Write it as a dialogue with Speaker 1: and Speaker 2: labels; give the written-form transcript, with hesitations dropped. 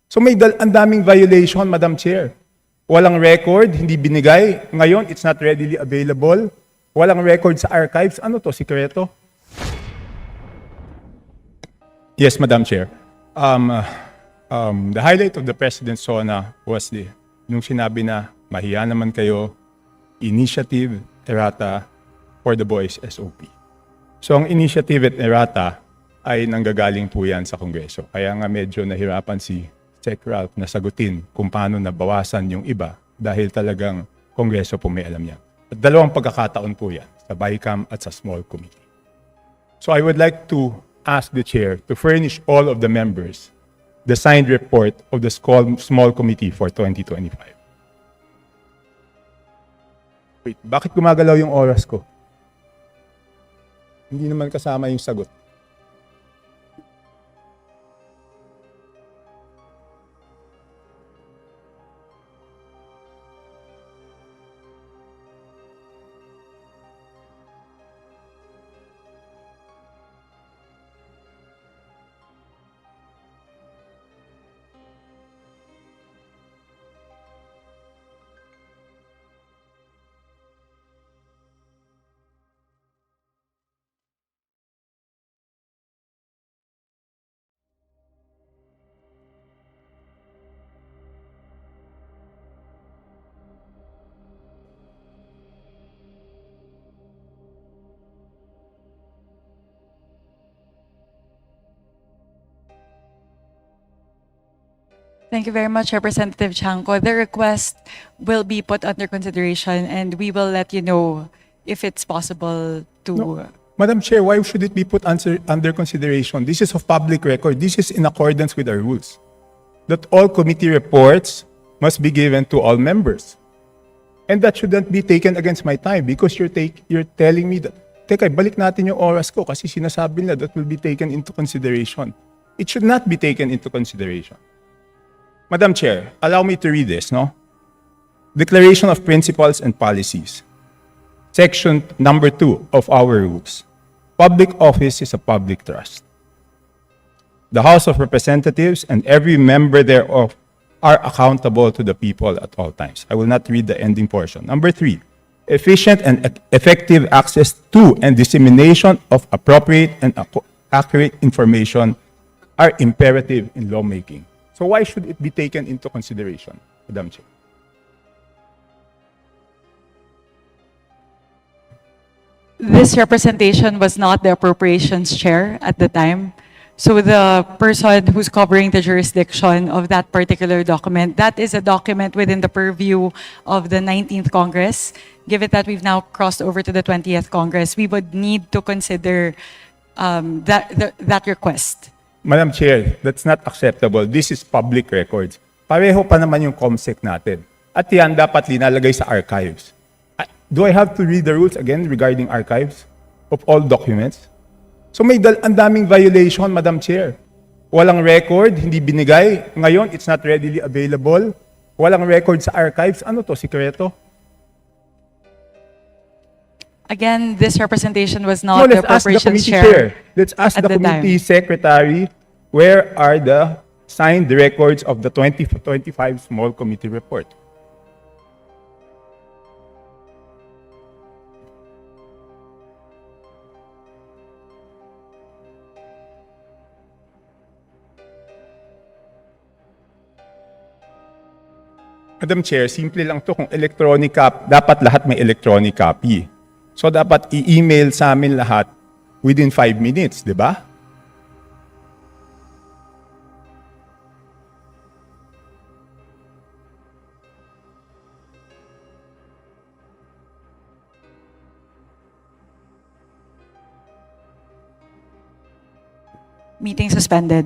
Speaker 1: So ang daming violation, Madam Chair. Walang record, hindi binigay. Ngayon, it's not readily available. Walang record sa archives. Ano to, sikreto? Yes, Madam Chair. The highlight of the President's SONA was nung sinabi na mahiya naman kayo, initiative, errata for the boys SOP. So ang initiative at errata ay nanggagaling po yan sa Kongreso. Kaya nga medyo nahirapan si Sec. Ralph na sagutin kung paano nabawasan yung iba dahil talagang Kongreso po may alam yan. At dalawang pagkakataon po yan, sa BICAM at sa small committee. So I would like to ask the Chair to furnish all of the members the signed report of the small committee for 2025. Wait, bakit gumagalaw yung oras ko? Hindi naman kasama yung sagot.
Speaker 2: Thank you very much, Representative Chanco. The request will be put under consideration and we will let you know if it's possible to...
Speaker 1: No. Madam Chair, why should it be put under consideration? This is of public record. This is in accordance with our rules. That all committee reports must be given to all members. And that shouldn't be taken against my time because you're telling me that, teka, balik natin yung oras ko kasi sinasabi nila that will be taken into consideration. It should not be taken into consideration. Madam Chair, allow me to read this, no? Declaration of Principles and Policies. Section number 2 of our rules. Public office is a public trust. The House of Representatives and every member thereof are accountable to the people at all times. I will not read the ending portion. Number 3, efficient and effective access to and dissemination of appropriate and accurate information are imperative in lawmaking. So why should it be taken into consideration, Madam Chair?
Speaker 2: This representation was not the Appropriations Chair at the time. So the person who's covering the jurisdiction of that particular document, that is a document within the purview of the 19th Congress. Given that we've now crossed over to the 20th Congress, we would need to consider that request.
Speaker 1: Madam Chair, that's not acceptable. This is public records. Pareho pa naman yung COMSEC natin. At yan dapat linalagay sa archives. Do I have to read the rules again regarding archives of all documents? So ang daming violation, Madam Chair. Walang record, hindi binigay. Ngayon, it's not readily available. Walang record sa archives. Ano to, sikreto?
Speaker 2: Again, this representation was
Speaker 1: No,
Speaker 2: not the
Speaker 1: let's ask the
Speaker 2: Appropriations
Speaker 1: committee
Speaker 2: Chair.
Speaker 1: chair. Let's ask
Speaker 2: at
Speaker 1: the
Speaker 2: the
Speaker 1: committee
Speaker 2: time.
Speaker 1: secretary, where are the signed records of the 2025 small committee report? Madam Chair, simple lang to. Kung electronic dapat lahat may electronic copy. So dapat i-email sa amin lahat within 5 minutes, di ba?
Speaker 2: Meeting suspended.